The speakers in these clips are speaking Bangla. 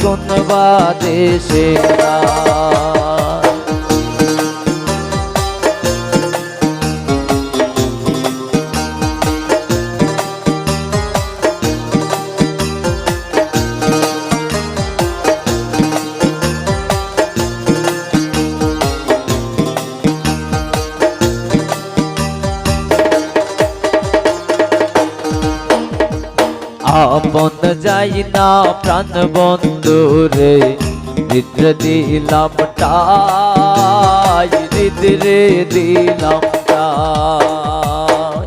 কোন বা দেশে আপন যাই না প্রাণ বন্ধু রে হৃদ দিলাম টাই হৃদ রে দিলাম টাই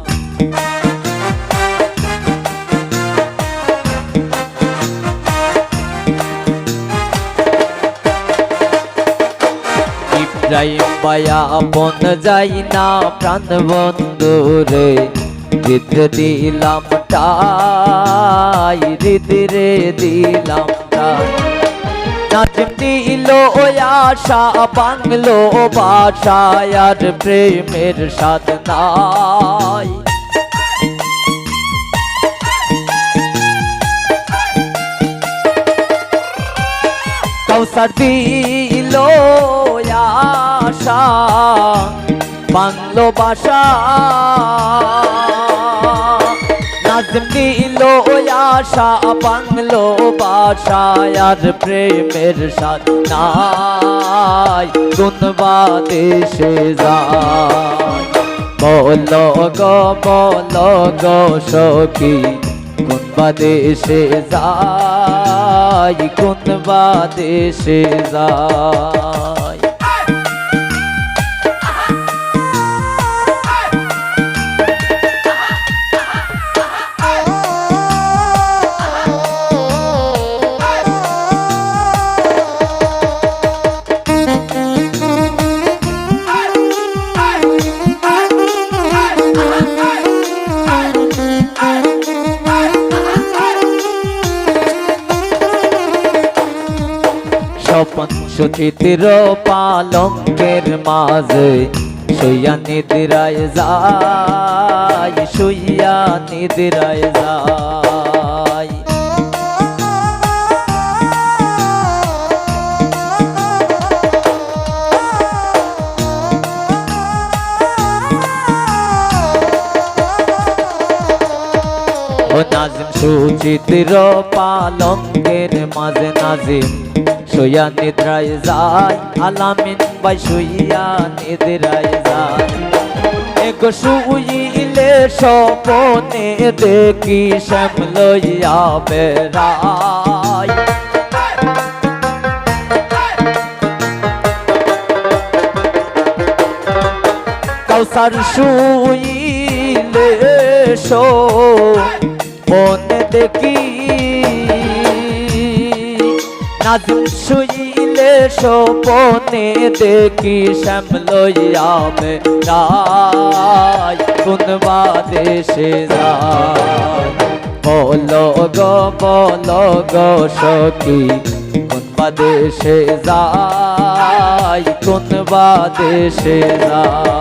ইব্রাহিম ভাইয়া আপন যাই না প্রাণ বন্ধু রে হৃদ দিলাম টাই হৃদ রে দিলাম টাই নাজিম দিল আশা বাংলো বাসায় আর প্রেমের সাধনায় কৌসার দিল আশা বাংলো বাসা নাজিম দিল আশা বাংলো বাসায় আর প্রেমের সাধনায় কোন বা দেশে যায় বলো গো সখী কোন বা দেশে যায় কোন বা দেশে যায় স্বপন সুচিত্র পালঙ্কের মাঝে শুইয়া নিদ্রায় যায় শুইয়া নিদ্রায় যায় ও নাজিম সুচিত্র পালঙ্কের মাঝে নাজিম শুইয়া নিদ্রায় যায় আলামিন ভাই শুইয়া নিদ্রায় যায় এগো শুইলে স্বপনে দেখি শ্যাম লইয়া বেড়ায় কৌসার শুইলে স্বপনে দেখি নাজিম শুইলে স্বপনে দেখি শ্যাম লইয়া বেড়ায় কোন বা দেশে যায় বলো গো সখী কোন বা দেশে যায় কোন বা দেশে যায়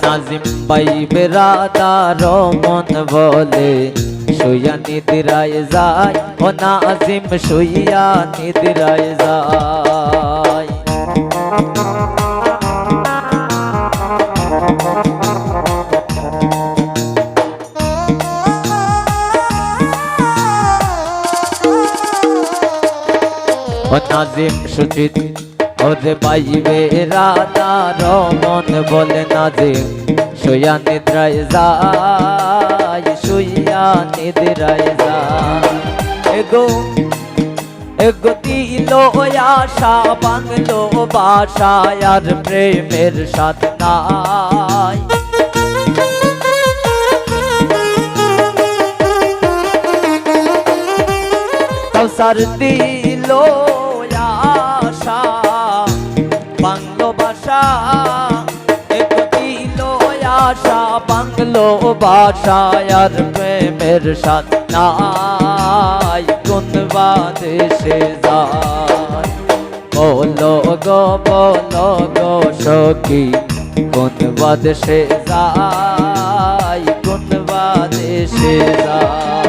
নাজিম ভাই বেরাদার মন বলে শুইয়া নিদ্রায় যায় ও নাজিম শুইয়া নিদ্রায় যায় ও নাজিম সুচিত ওরে বাইবে রাতার মন বলে নাজিম শুইয়া নিদ্রায় যায় শুইয়া লইয়া নিদ্রায় যায়। এগো দিল আশা বাংলো বাসায় আর প্রেমের সাথ নাই। কাউসার দিল আশা বাংলো বাসা, এগো দিল আশা বাংলো বাসায় আর প্রেমের সাথ নাই। কোন বাদেশে যায় বলো গো সখী, কোন বাদেশে যায়, কোন বাদেশে যায়।